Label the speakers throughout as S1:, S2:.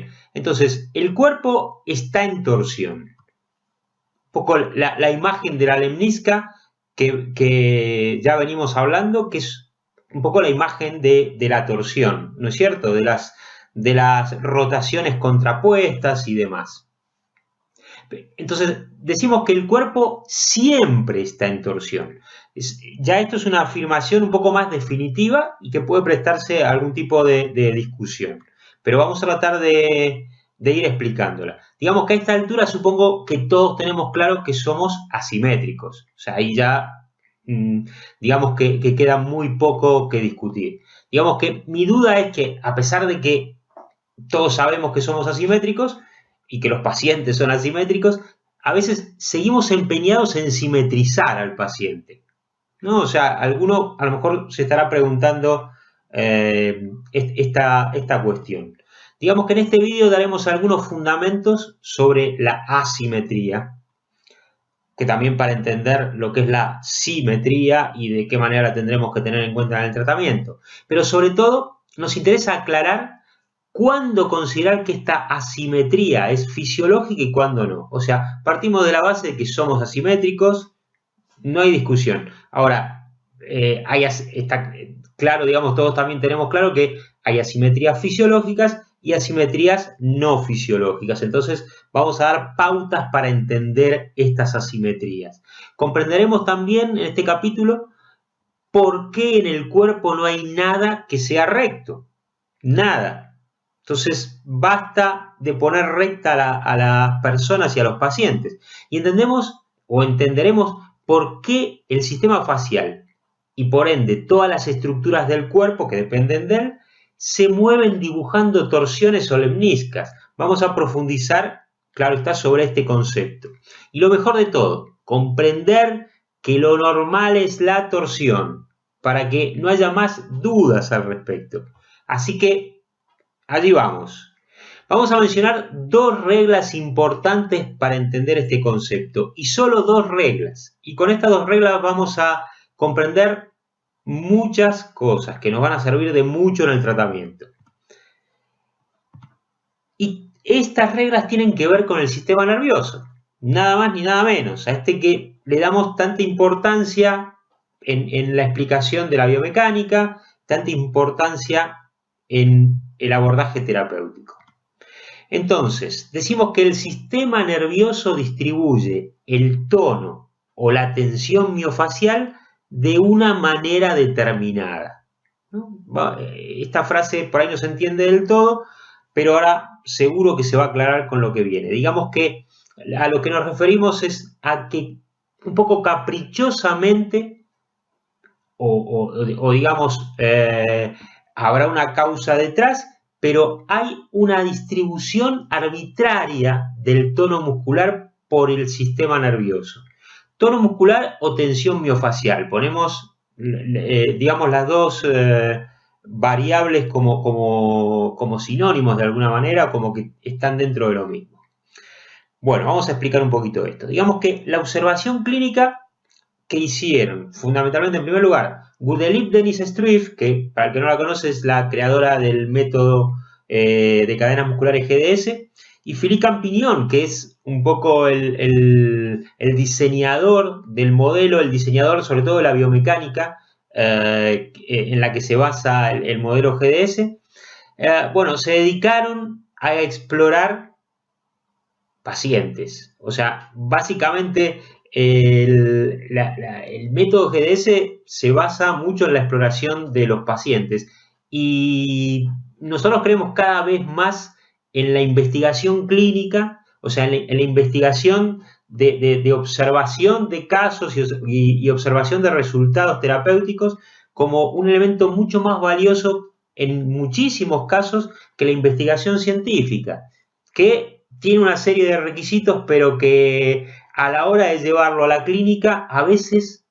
S1: Bien, entonces el cuerpo está en torsión. Un poco la imagen de la lemnisca que ya venimos hablando, que es un poco la imagen de la torsión, ¿no es cierto? De las rotaciones contrapuestas y demás. Entonces, decimos que el cuerpo siempre está en torsión. Ya esto es una afirmación un poco más definitiva y que puede prestarse a algún tipo de discusión. Pero vamos a tratar de ir explicándola. Digamos que a esta altura supongo que todos tenemos claro que somos asimétricos. O sea, ahí ya digamos que queda muy poco que discutir. Digamos que mi duda es que, a pesar de que todos sabemos que somos asimétricos y que los pacientes son asimétricos, a veces seguimos empeñados en simetrizar al paciente, ¿no? O sea, alguno a lo mejor se estará preguntando esta cuestión. Digamos que en este vídeo daremos algunos fundamentos sobre la asimetría, que también para entender lo que es la simetría y de qué manera la tendremos que tener en cuenta en el tratamiento. Pero sobre todo nos interesa aclarar cuándo considerar que esta asimetría es fisiológica y cuándo no. O sea, partimos de la base de que somos asimétricos, no hay discusión. Ahora, está claro, digamos, todos también tenemos claro que hay asimetrías fisiológicas y asimetrías no fisiológicas. Entonces, vamos a dar pautas para entender estas asimetrías. Comprenderemos también en este capítulo por qué en el cuerpo no hay nada que sea recto. Nada. Entonces, basta de poner recta a las personas y a los pacientes. Y entenderemos por qué el sistema facial y por ende todas las estructuras del cuerpo que dependen de él se mueven dibujando torsiones o lemniscas. Vamos a profundizar, claro está, sobre este concepto. Y lo mejor de todo, comprender que lo normal es la torsión, para que no haya más dudas al respecto. Así que allí vamos. Vamos a mencionar dos reglas importantes para entender este concepto, y solo dos reglas. Y con estas dos reglas vamos a comprender muchas cosas que nos van a servir de mucho en el tratamiento. Y estas reglas tienen que ver con el sistema nervioso, nada más ni nada menos, a este que le damos tanta importancia en la explicación de la biomecánica, tanta importancia en el abordaje terapéutico. Entonces, decimos que el sistema nervioso distribuye el tono o la tensión miofacial de una manera determinada, ¿no? Esta frase por ahí no se entiende del todo, pero ahora seguro que se va a aclarar con lo que viene. Digamos que a lo que nos referimos es a que un poco caprichosamente o digamos habrá una causa detrás, pero hay una distribución arbitraria del tono muscular por el sistema nervioso. Tono muscular o tensión miofacial. Ponemos, digamos, las dos variables como sinónimos de alguna manera, como que están dentro de lo mismo. Bueno, vamos a explicar un poquito esto. Digamos que la observación clínica que hicieron, fundamentalmente en primer lugar, Gudelieb Denis Struve, que para el que no la conoce es la creadora del método de cadenas musculares GDS, y Philippe Campignon, que es un poco el diseñador del modelo, el diseñador sobre todo de la biomecánica en la que se basa el modelo GDS. Bueno, se dedicaron a explorar pacientes. O sea, básicamente el método GDS se basa mucho en la exploración de los pacientes y nosotros creemos cada vez más en la investigación clínica, o sea, en la investigación de observación de casos y observación de resultados terapéuticos como un elemento mucho más valioso en muchísimos casos que la investigación científica, que tiene una serie de requisitos, pero que a la hora de llevarlo a la clínica, a veces,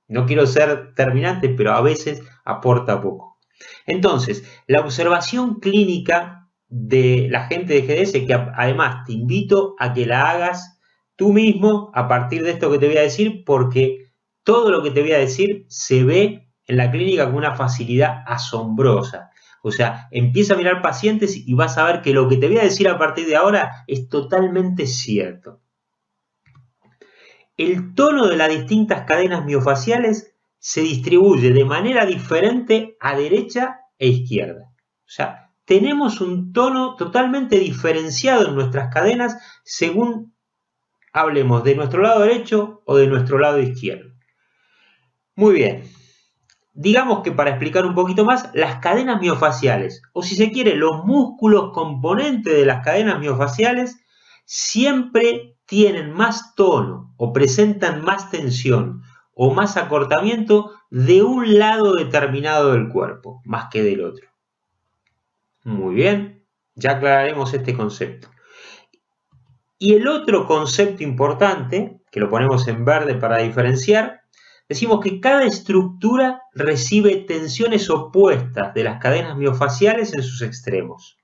S1: no quiero ser terminante, pero a veces aporta poco. Entonces, la observación clínica de la gente de GDS, que además te invito a que la hagas tú mismo a partir de esto que te voy a decir, porque todo lo que te voy a decir se ve en la clínica con una facilidad asombrosa. O sea, empieza a mirar pacientes y vas a ver que lo que te voy a decir a partir de ahora es totalmente cierto. El tono de las distintas cadenas miofaciales se distribuye de manera diferente a derecha e izquierda. O sea, tenemos un tono totalmente diferenciado en nuestras cadenas según hablemos de nuestro lado derecho o de nuestro lado izquierdo. Muy bien. Digamos que para explicar un poquito más, las cadenas miofaciales, o si se quiere, los músculos componentes de las cadenas miofaciales, siempre tienen más tono o presentan más tensión o más acortamiento de un lado determinado del cuerpo, más que del otro. Muy bien, ya aclararemos este concepto. Y el otro concepto importante, que lo ponemos en verde para diferenciar, decimos que cada estructura recibe tensiones opuestas de las cadenas miofaciales en sus extremos.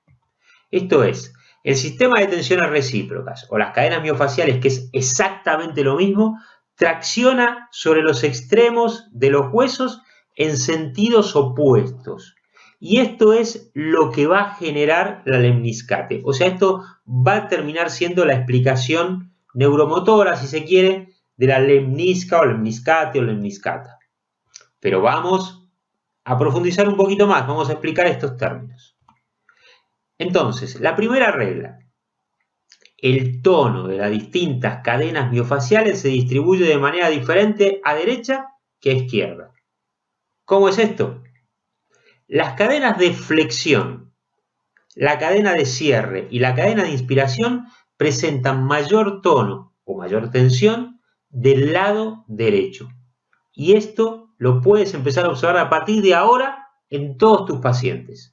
S1: Esto es, el sistema de tensiones recíprocas o las cadenas miofaciales, que es exactamente lo mismo, tracciona sobre los extremos de los huesos en sentidos opuestos. Y esto es lo que va a generar la lemniscate. O sea, esto va a terminar siendo la explicación neuromotora, si se quiere, de la lemnisca o lemniscate o lemniscata. Pero vamos a profundizar un poquito más, vamos a explicar estos términos. Entonces, la primera regla. El tono de las distintas cadenas miofaciales se distribuye de manera diferente a derecha que a izquierda. ¿Cómo es esto? Las cadenas de flexión, la cadena de cierre y la cadena de inspiración presentan mayor tono o mayor tensión del lado derecho. Y esto lo puedes empezar a observar a partir de ahora en todos tus pacientes.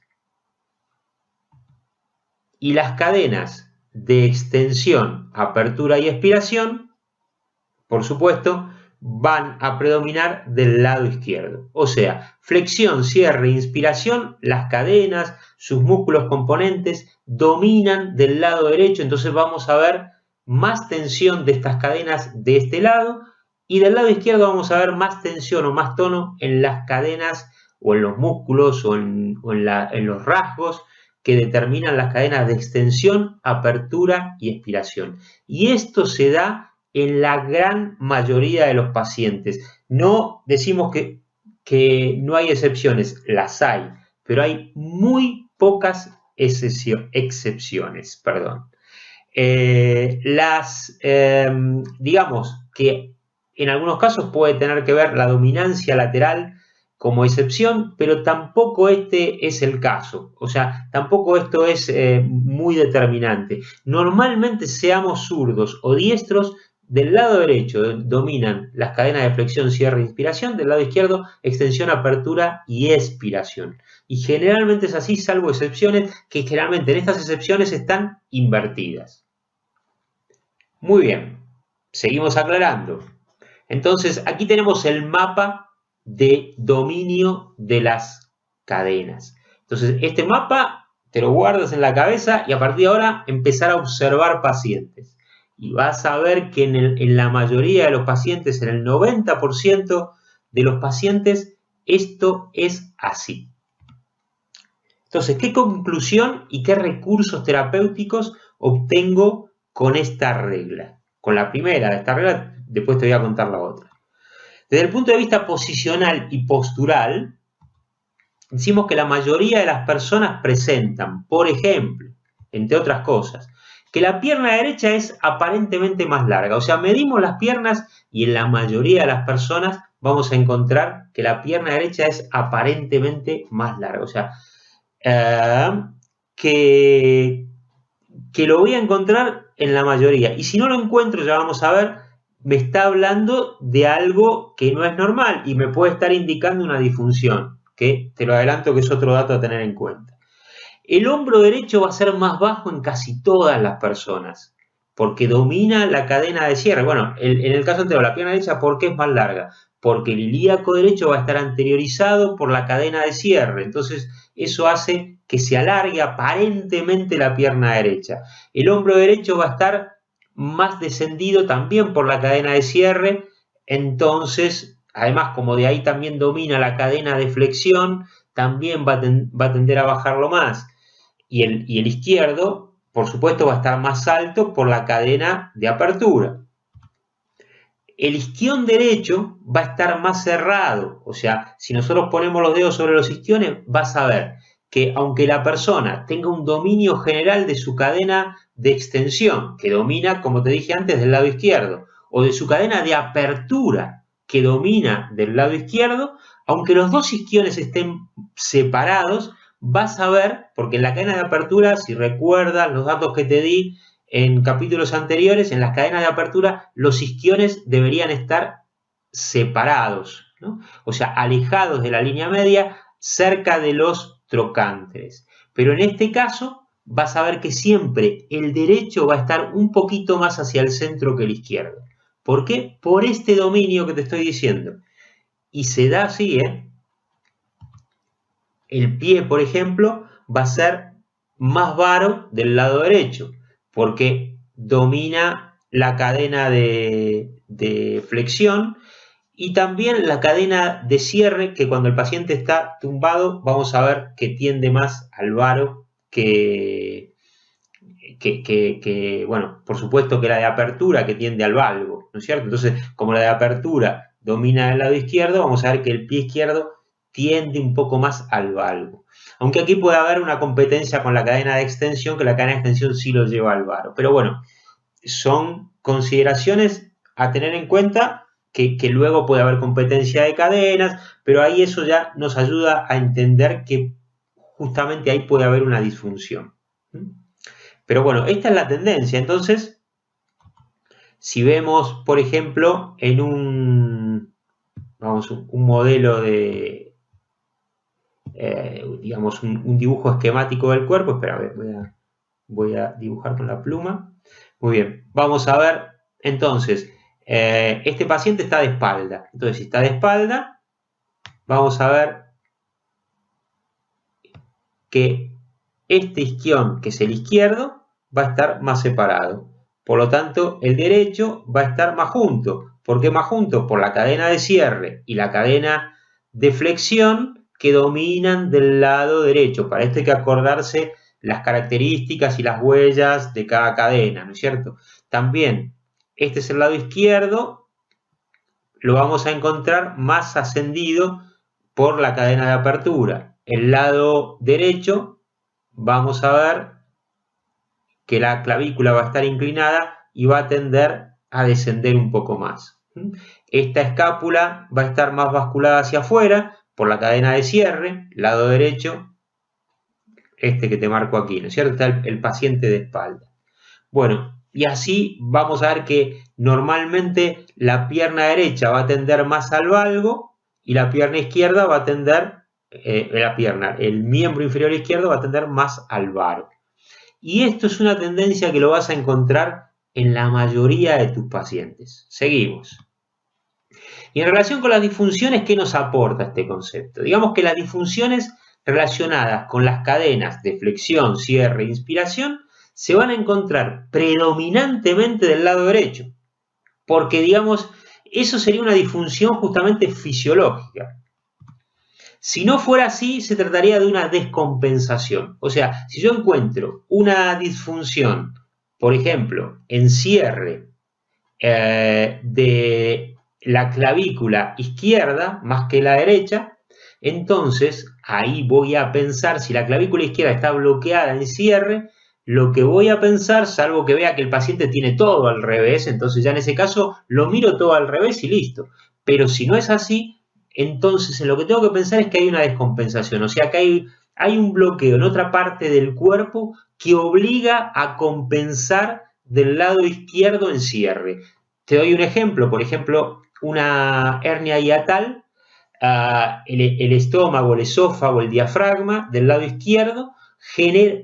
S1: Y las cadenas de extensión, apertura y expiración, por supuesto, van a predominar del lado izquierdo. O sea, flexión, cierre, inspiración, las cadenas, sus músculos componentes dominan del lado derecho, entonces vamos a ver más tensión de estas cadenas de este lado y del lado izquierdo vamos a ver más tensión o más tono en las cadenas o en los músculos o en los rasgos que determinan las cadenas de extensión, apertura y expiración. Y esto se da en la gran mayoría de los pacientes. No decimos que no hay excepciones, las hay, pero hay muy pocas excepciones. Digamos que en algunos casos puede tener que ver la dominancia lateral como excepción, pero tampoco este es el caso. O sea, tampoco esto es muy determinante. Normalmente, seamos zurdos o diestros, del lado derecho dominan las cadenas de flexión, cierre e inspiración, del lado izquierdo extensión, apertura y expiración. Y generalmente es así, salvo excepciones, que generalmente en estas excepciones están invertidas. Muy bien, seguimos aclarando. Entonces, aquí tenemos el mapa de dominio de las cadenas. Entonces, este mapa te lo guardas en la cabeza y a partir de ahora empezar a observar pacientes. Y vas a ver que en la mayoría de los pacientes, en el 90% de los pacientes, esto es así. Entonces, ¿qué conclusión y qué recursos terapéuticos obtengo con esta regla? Con la primera de esta regla, después te voy a contar la otra. Desde el punto de vista posicional y postural, decimos que la mayoría de las personas presentan, por ejemplo, entre otras cosas, que la pierna derecha es aparentemente más larga. O sea, medimos las piernas y en la mayoría de las personas vamos a encontrar que la pierna derecha es aparentemente más larga. O sea, que lo voy a encontrar en la mayoría. Y si no lo encuentro, ya vamos a ver, me está hablando de algo que no es normal y me puede estar indicando una disfunción, que te lo adelanto que es otro dato a tener en cuenta. El hombro derecho va a ser más bajo en casi todas las personas, porque domina la cadena de cierre. Bueno, en el caso anterior, la pierna derecha, ¿por qué es más larga? Porque el ilíaco derecho va a estar anteriorizado por la cadena de cierre. Entonces, eso hace que se alargue aparentemente la pierna derecha. El hombro derecho va a estar más descendido también por la cadena de cierre. Entonces, además, como de ahí también domina la cadena de flexión, también va a tender a bajarlo más. Y el izquierdo, por supuesto, va a estar más alto por la cadena de apertura. El isquión derecho va a estar más cerrado. O sea, si nosotros ponemos los dedos sobre los isquiones, vas a ver que aunque la persona tenga un dominio general de su cadena de extensión, que domina, como te dije antes, del lado izquierdo, o de su cadena de apertura, que domina del lado izquierdo, aunque los dos isquiones estén separados, vas a ver, porque en la cadena de apertura, si recuerdas los datos que te di en capítulos anteriores, en las cadenas de apertura los isquiones deberían estar separados, ¿no? O sea, alejados de la línea media, cerca de los trocánteres. Pero en este caso vas a ver que siempre el derecho va a estar un poquito más hacia el centro que el izquierdo. ¿Por qué? Por este dominio que te estoy diciendo. Y se da así, ¿eh? El pie, por ejemplo, va a ser más varo del lado derecho, porque domina la cadena de flexión y también la cadena de cierre, que cuando el paciente está tumbado vamos a ver que tiende más al varo que bueno, por supuesto que la de apertura que tiende al valgo, ¿no es cierto? Entonces, como la de apertura domina el lado izquierdo, vamos a ver que el pie izquierdo tiende un poco más al valgo. Aunque aquí puede haber una competencia con la cadena de extensión, que la cadena de extensión sí lo lleva al varo. Pero bueno, son consideraciones a tener en cuenta, que luego puede haber competencia de cadenas, pero ahí eso ya nos ayuda a entender que justamente ahí puede haber una disfunción. Pero bueno, esta es la tendencia. Entonces, si vemos, por ejemplo, en un modelo de, digamos, un dibujo esquemático del cuerpo. Espera, a ver, voy a dibujar con la pluma. Muy bien, vamos a ver, entonces, este paciente está de espalda. Entonces, si está de espalda, vamos a ver que este isquión, que es el izquierdo, va a estar más separado. Por lo tanto, el derecho va a estar más junto. ¿Por qué más junto? Por la cadena de cierre y la cadena de flexión que dominan del lado derecho. Para esto hay que acordarse las características y las huellas de cada cadena, ¿no es cierto? También, este es el lado izquierdo, lo vamos a encontrar más ascendido por la cadena de apertura. El lado derecho, vamos a ver que la clavícula va a estar inclinada y va a tender a descender un poco más. Esta escápula va a estar más basculada hacia afuera por la cadena de cierre, lado derecho, este que te marco aquí, ¿no es cierto? Está el paciente de espalda. Bueno, y así vamos a ver que normalmente la pierna derecha va a tender más al valgo y la pierna izquierda va a tender, el miembro inferior izquierdo va a tender más al varo. Y esto es una tendencia que lo vas a encontrar en la mayoría de tus pacientes. Seguimos. Y en relación con las disfunciones, ¿qué nos aporta este concepto? Digamos que las disfunciones relacionadas con las cadenas de flexión, cierre e inspiración se van a encontrar predominantemente del lado derecho. Porque, digamos, eso sería una disfunción justamente fisiológica. Si no fuera así, se trataría de una descompensación. O sea, si yo encuentro una disfunción, por ejemplo, en cierre de la clavícula izquierda más que la derecha, entonces ahí voy a pensar, si la clavícula izquierda está bloqueada en cierre, lo que voy a pensar, salvo que vea que el paciente tiene todo al revés, entonces ya en ese caso lo miro todo al revés y listo. Pero si no es así, entonces lo que tengo que pensar es que hay una descompensación, o sea que hay un bloqueo en otra parte del cuerpo que obliga a compensar del lado izquierdo en cierre. Te doy un ejemplo, por ejemplo, una hernia hiatal, el estómago, el esófago, el diafragma del lado izquierdo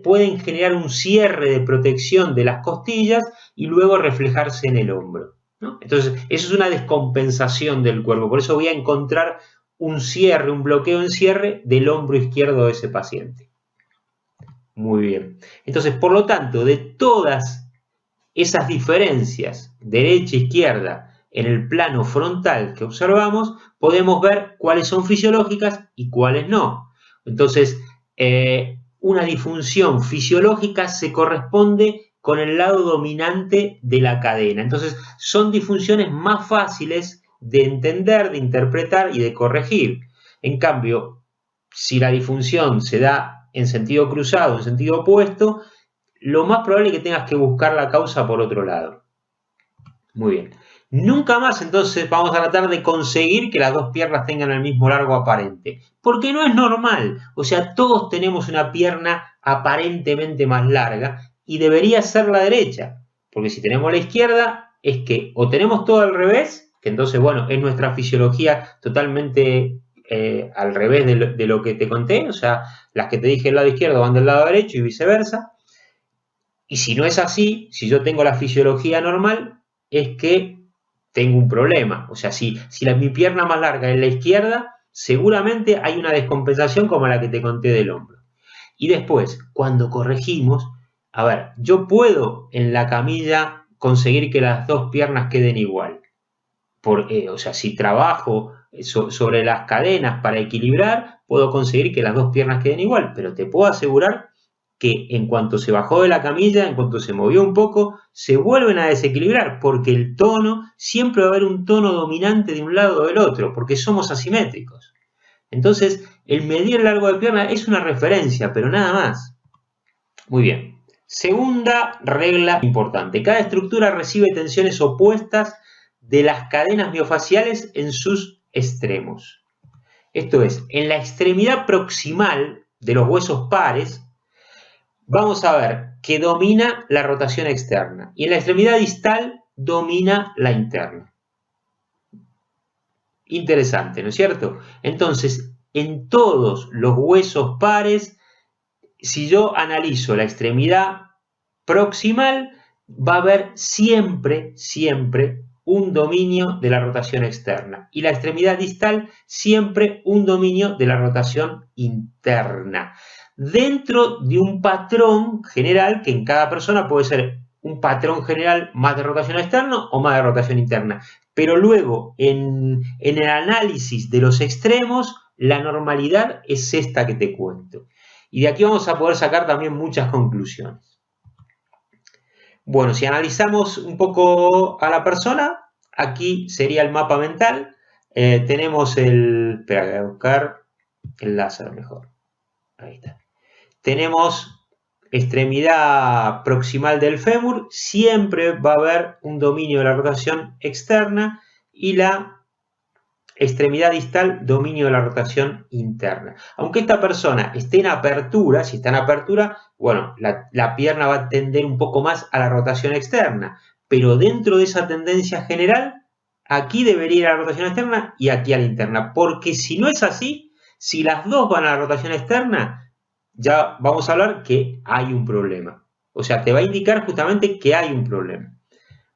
S1: pueden generar un cierre de protección de las costillas y luego reflejarse en el hombro, ¿no? Entonces, eso es una descompensación del cuerpo. Por eso voy a encontrar un cierre, un bloqueo en cierre del hombro izquierdo de ese paciente. Muy bien. Entonces, por lo tanto, de todas esas diferencias, derecha e izquierda, en el plano frontal que observamos, podemos ver cuáles son fisiológicas y cuáles no. Entonces, una disfunción fisiológica se corresponde con el lado dominante de la cadena. Entonces, son disfunciones más fáciles de entender, de interpretar y de corregir. En cambio, si la disfunción se da en sentido cruzado, en sentido opuesto, lo más probable es que tengas que buscar la causa por otro lado. Muy bien. Nunca más entonces vamos a tratar de conseguir que las dos piernas tengan el mismo largo aparente, porque no es normal. O sea, todos tenemos una pierna aparentemente más larga y debería ser la derecha, porque si tenemos la izquierda es que o tenemos todo al revés, que entonces, bueno, es nuestra fisiología totalmente al revés de lo que te conté, o sea, las que te dije del lado izquierdo van del lado derecho y viceversa. Y si no es así, si yo tengo la fisiología normal, es que tengo un problema. O sea, si mi pierna más larga es la izquierda, seguramente hay una descompensación como la que te conté del hombro. Y después, cuando corregimos, a ver, yo puedo en la camilla conseguir que las dos piernas queden igual. O sea, si trabajo sobre las cadenas para equilibrar, puedo conseguir que las dos piernas queden igual, pero te puedo asegurar que en cuanto se bajó de la camilla, en cuanto se movió un poco, se vuelven a desequilibrar, porque el tono, siempre va a haber un tono dominante de un lado o del otro, porque somos asimétricos. Entonces, el medir el largo de pierna es una referencia, pero nada más. Muy bien. Segunda regla importante. Cada estructura recibe tensiones opuestas de las cadenas miofaciales en sus extremos. Esto es, en la extremidad proximal de los huesos pares, vamos a ver que domina la rotación externa y en la extremidad distal domina la interna. Interesante, ¿no es cierto? Entonces, en todos los huesos pares, si yo analizo la extremidad proximal, va a haber siempre un dominio de la rotación externa y la extremidad distal siempre un dominio de la rotación interna, dentro de un patrón general que en cada persona puede ser un patrón general más de rotación externa o más de rotación interna. Pero luego, en el análisis de los extremos, la normalidad es esta que te cuento. Y de aquí vamos a poder sacar también muchas conclusiones. Bueno, si analizamos un poco a la persona, aquí sería el mapa mental. Tenemos espera, voy a buscar el láser mejor. Ahí está. Tenemos extremidad proximal del fémur, siempre va a haber un dominio de la rotación externa y la extremidad distal, dominio de la rotación interna. Aunque esta persona esté en apertura, si está en apertura, bueno, la pierna va a tender un poco más a la rotación externa, pero dentro de esa tendencia general, aquí debería ir a la rotación externa y aquí a la interna, porque si no es así, si las dos van a la rotación externa, ya vamos a hablar que hay un problema. O sea, te va a indicar justamente que hay un problema.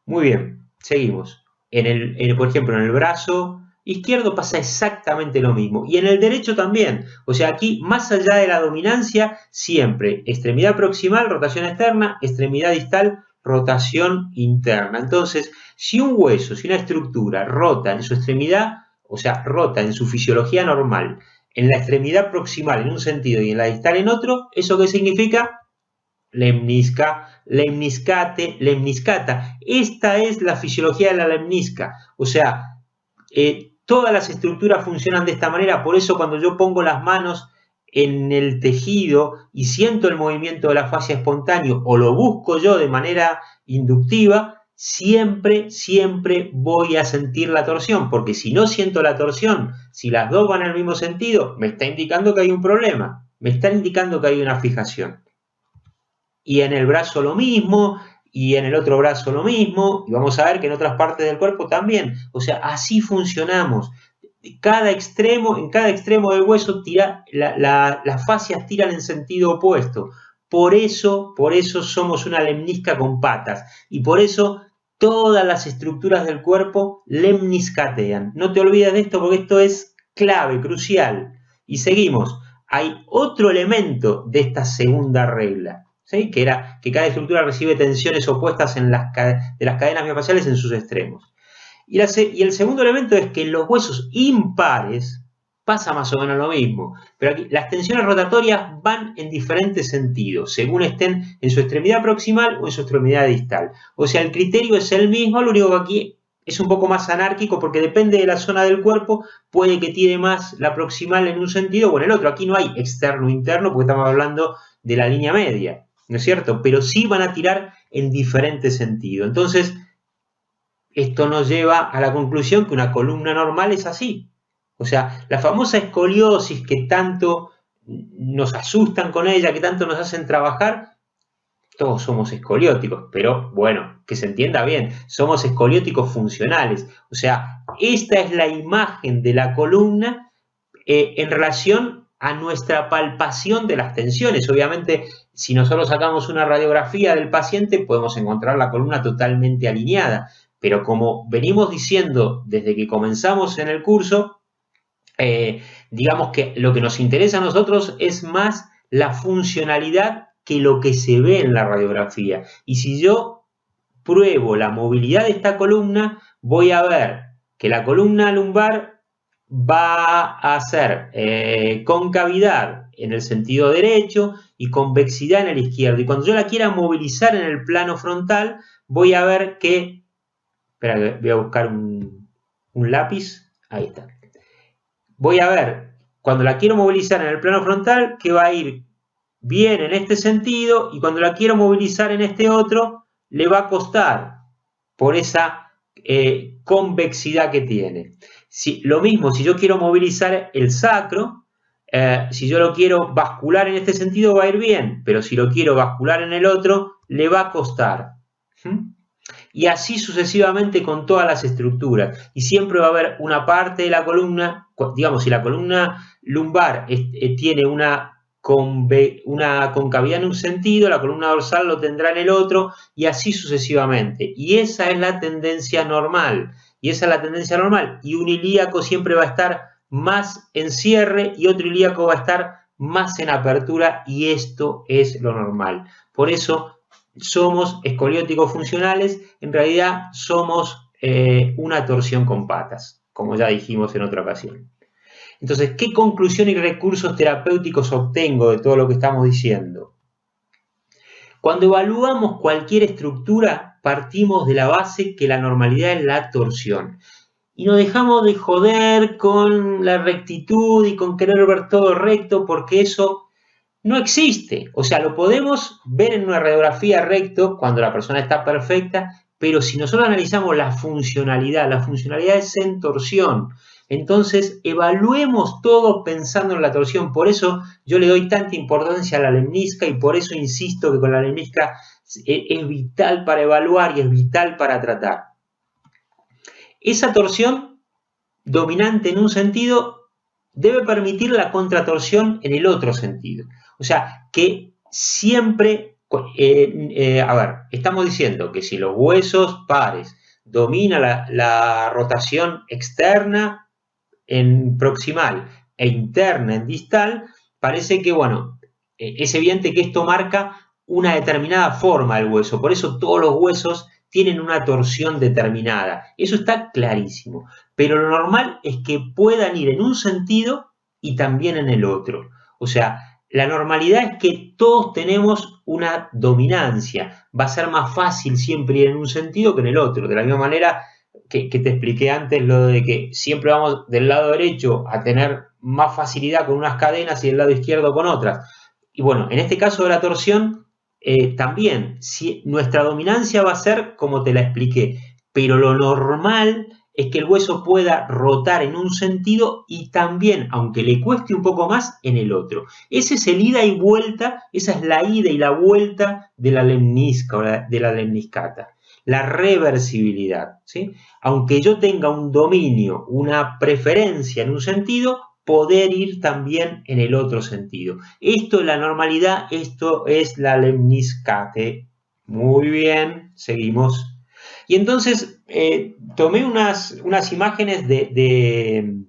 S1: Muy bien, seguimos. Por ejemplo, en el brazo izquierdo pasa exactamente lo mismo. Y en el derecho también. O sea, aquí, más allá de la dominancia, siempre extremidad proximal, rotación externa, extremidad distal, rotación interna. Entonces, si un hueso, si una estructura rota en su extremidad, o sea, rota en su fisiología normal, en la extremidad proximal en un sentido y en la distal en otro, ¿eso qué significa? Lemnisca, lemniscate, lemniscata. Esta es la fisiología de la lemnisca. O sea, todas las estructuras funcionan de esta manera. Por eso cuando yo pongo las manos en el tejido y siento el movimiento de la fascia espontáneo o lo busco yo de manera inductiva, siempre voy a sentir la torsión, porque si no siento la torsión, si las dos van en el mismo sentido, me está indicando que hay un problema, me está indicando que hay una fijación. Y en el brazo lo mismo, y en el otro brazo lo mismo, y vamos a ver que en otras partes del cuerpo también. O sea, así funcionamos. En cada extremo del hueso las fascias tiran en sentido opuesto. Por eso somos una lemnisca con patas, y por eso todas las estructuras del cuerpo lemniscatean. No te olvides de esto porque esto es clave, crucial. Y seguimos. Hay otro elemento de esta segunda regla, ¿sí? Que era que cada estructura recibe tensiones opuestas de las cadenas miofaciales en sus extremos. Y el segundo elemento es que en los huesos impares, pasa más o menos lo mismo. Pero aquí las tensiones rotatorias van en diferentes sentidos, según estén en su extremidad proximal o en su extremidad distal. O sea, el criterio es el mismo, lo único que aquí es un poco más anárquico porque depende de la zona del cuerpo, puede que tire más la proximal en un sentido o en el otro. Aquí no hay externo o interno porque estamos hablando de la línea media, ¿no es cierto? Pero sí van a tirar en diferentes sentidos. Entonces, esto nos lleva a la conclusión que una columna normal es así. O sea, la famosa escoliosis que tanto nos asustan con ella, que tanto nos hacen trabajar, todos somos escolióticos, pero bueno, que se entienda bien, somos escolióticos funcionales. O sea, esta es la imagen de la columna en relación a nuestra palpación de las tensiones. Obviamente, si nosotros sacamos una radiografía del paciente, podemos encontrar la columna totalmente alineada. Pero como venimos diciendo desde que comenzamos en el curso, digamos que lo que nos interesa a nosotros es más la funcionalidad que lo que se ve en la radiografía. Y si yo pruebo la movilidad de esta columna, voy a ver que la columna lumbar va a ser concavidad en el sentido derecho y convexidad en el izquierdo. Y cuando yo la quiera movilizar en el plano frontal, voy a ver que... Espera, voy a buscar un lápiz. Ahí está. Voy a ver, cuando la quiero movilizar en el plano frontal, que va a ir bien en este sentido, y cuando la quiero movilizar en este otro, le va a costar por esa convexidad que tiene. Lo mismo, si yo quiero movilizar el sacro, si yo lo quiero bascular en este sentido, va a ir bien, pero si lo quiero bascular en el otro, le va a costar. Y así sucesivamente con todas las estructuras. Y siempre va a haber una parte de la columna, digamos, si la columna lumbar tiene una concavidad en un sentido, la columna dorsal lo tendrá en el otro, y así sucesivamente. Y esa es la tendencia normal. Y un ilíaco siempre va a estar más en cierre y otro ilíaco va a estar más en apertura, y esto es lo normal. Por eso somos escolióticos funcionales, en realidad somos una torsión con patas, como ya dijimos en otra ocasión. Entonces, ¿qué conclusión y recursos terapéuticos obtengo de todo lo que estamos diciendo? Cuando evaluamos cualquier estructura, partimos de la base que la normalidad es la torsión. Y nos dejamos de joder con la rectitud y con querer ver todo recto, porque eso no existe. O sea, lo podemos ver en una radiografía recto cuando la persona está perfecta, pero si nosotros analizamos la funcionalidad es en torsión. Entonces, evaluemos todo pensando en la torsión. Por eso yo le doy tanta importancia a la lemnisca y por eso insisto que con la lemnisca es vital para evaluar y es vital para tratar. Esa torsión dominante en un sentido debe permitir la contratorsión en el otro sentido. O sea, que siempre, a ver, estamos diciendo que si los huesos pares domina la rotación externa en proximal e interna en distal, parece que, bueno, es evidente que esto marca una determinada forma del hueso. Por eso todos los huesos tienen una torsión determinada. Eso está clarísimo. Pero lo normal es que puedan ir en un sentido y también en el otro. O sea, la normalidad es que todos tenemos una dominancia. Va a ser más fácil siempre ir en un sentido que en el otro. De la misma manera que te expliqué antes, lo de que siempre vamos del lado derecho a tener más facilidad con unas cadenas y del lado izquierdo con otras. Y bueno, en este caso de la torsión, también, si nuestra dominancia va a ser como te la expliqué, pero lo normal es que el hueso pueda rotar en un sentido y también, aunque le cueste un poco más, en el otro. Ese es el ida y vuelta, esa es la ida y la vuelta de la lemnisca o de la lemniscata. La reversibilidad, ¿sí? Aunque yo tenga un dominio, una preferencia en un sentido, poder ir también en el otro sentido. Esto es la normalidad, esto es la lemniscate. Muy bien, seguimos. Y entonces tomé unas imágenes de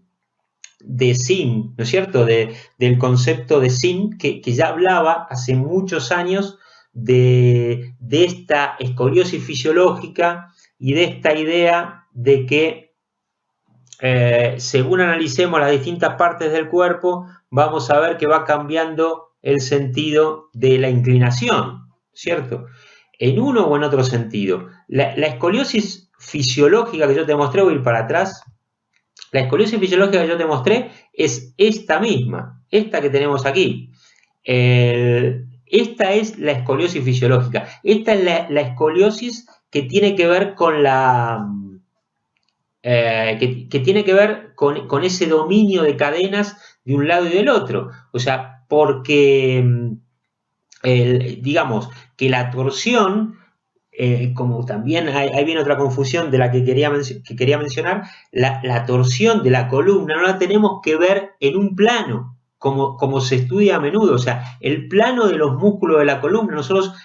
S1: Sinn, ¿no es cierto? Del concepto de Sinn, que ya hablaba hace muchos años de esta escoliosis fisiológica y de esta idea de que según analicemos las distintas partes del cuerpo, vamos a ver que va cambiando el sentido de la inclinación, ¿cierto? En uno o en otro sentido. La escoliosis fisiológica que yo te mostré, voy a ir para atrás. La escoliosis fisiológica que yo te mostré es esta misma, esta que tenemos aquí. Esta es la escoliosis fisiológica. Esta es la escoliosis que tiene que ver con la... que tiene que ver con ese dominio de cadenas de un lado y del otro. O sea, porque digamos que la torsión, como también ahí viene otra confusión de la que quería mencionar, la torsión de la columna no la tenemos que ver en un plano, como se estudia a menudo. O sea, el plano de los músculos de la columna,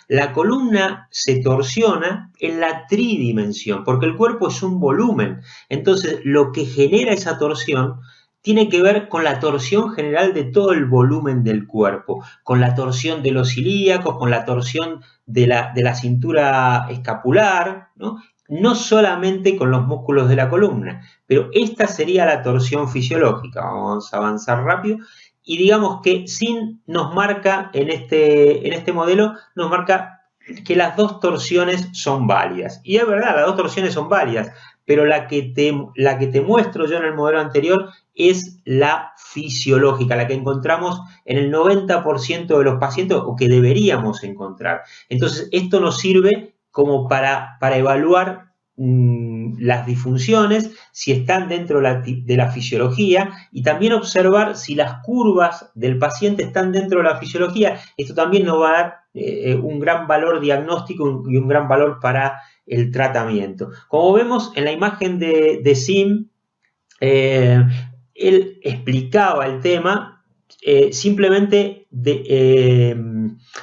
S1: la columna se torsiona en la tridimensión, porque el cuerpo es un volumen. Entonces, lo que genera esa torsión tiene que ver con la torsión general de todo el volumen del cuerpo, con la torsión de los ilíacos, con la torsión de la cintura escapular, ¿no? No solamente con los músculos de la columna, pero esta sería la torsión fisiológica. Vamos a avanzar rápido. Y digamos que SIN nos marca, en este modelo, nos marca que las dos torsiones son válidas. Y es verdad, las dos torsiones son válidas, pero la que te muestro yo en el modelo anterior es la fisiológica, la que encontramos en el 90% de los pacientes o que deberíamos encontrar. Entonces, esto nos sirve como para evaluar las disfunciones, si están dentro de la fisiología, y también observar si las curvas del paciente están dentro de la fisiología. Esto también nos va a dar un gran valor diagnóstico y un gran valor para el tratamiento. Como vemos en la imagen de Sim, él explicaba el tema simplemente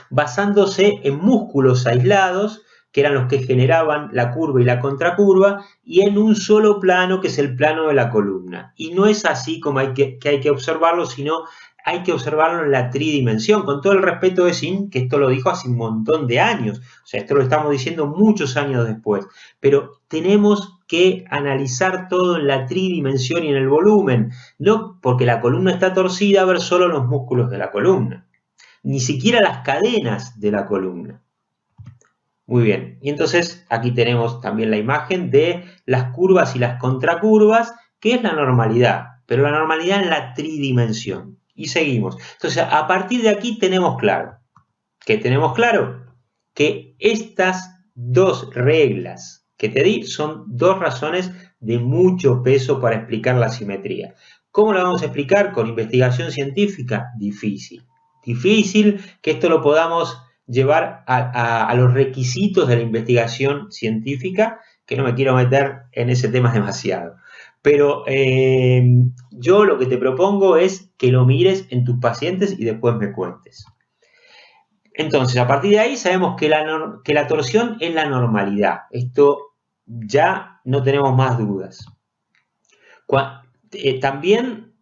S1: basándose en músculos aislados, que eran los que generaban la curva y la contracurva, y en un solo plano, que es el plano de la columna. Y no es así como hay que observarlo, sino hay que observarlo en la tridimensión, con todo el respeto de Sim, que esto lo dijo hace un montón de años. O sea, esto lo estamos diciendo muchos años después. Pero tenemos que analizar todo en la tridimensión y en el volumen. No porque la columna está torcida, ver solo los músculos de la columna. Ni siquiera las cadenas de la columna. Muy bien, y entonces aquí tenemos también la imagen de las curvas y las contracurvas, que es la normalidad, pero la normalidad en la tridimensión. Y seguimos. Entonces, a partir de aquí tenemos claro. ¿Qué tenemos claro? Que estas dos reglas que te di son dos razones de mucho peso para explicar la simetría. ¿Cómo la vamos a explicar? ¿Con investigación científica? Difícil. Difícil que esto lo podamos llevar a los requisitos de la investigación científica, que no me quiero meter en ese tema demasiado. Pero yo lo que te propongo es que lo mires en tus pacientes y después me cuentes. Entonces, a partir de ahí sabemos que la torsión es la normalidad. Esto ya no tenemos más dudas. También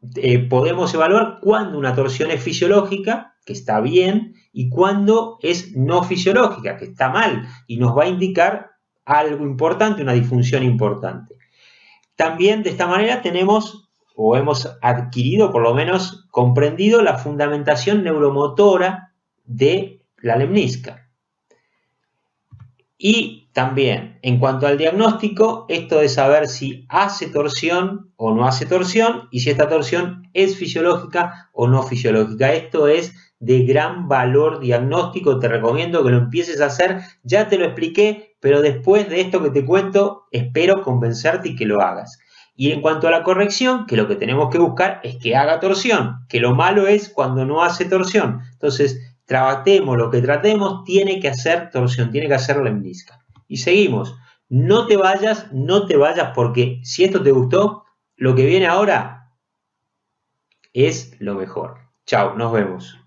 S1: podemos evaluar cuándo una torsión es fisiológica, que está bien, y cuándo es no fisiológica, que está mal, y nos va a indicar algo importante, una disfunción importante. También de esta manera tenemos, o hemos adquirido, por lo menos comprendido, la fundamentación neuromotora de la lemnisca. Y también, en cuanto al diagnóstico, esto de saber si hace torsión o no hace torsión, y si esta torsión es fisiológica o no fisiológica. Esto es de gran valor diagnóstico, te recomiendo que lo empieces a hacer. Ya te lo expliqué, pero después de esto que te cuento, espero convencerte y que lo hagas. Y en cuanto a la corrección, que lo que tenemos que buscar es que haga torsión, que lo malo es cuando no hace torsión. Entonces, tratemos lo que tratemos, tiene que hacer torsión, tiene que hacer lemnisca. Y seguimos. No te vayas, porque si esto te gustó, lo que viene ahora es lo mejor. Chao, nos vemos.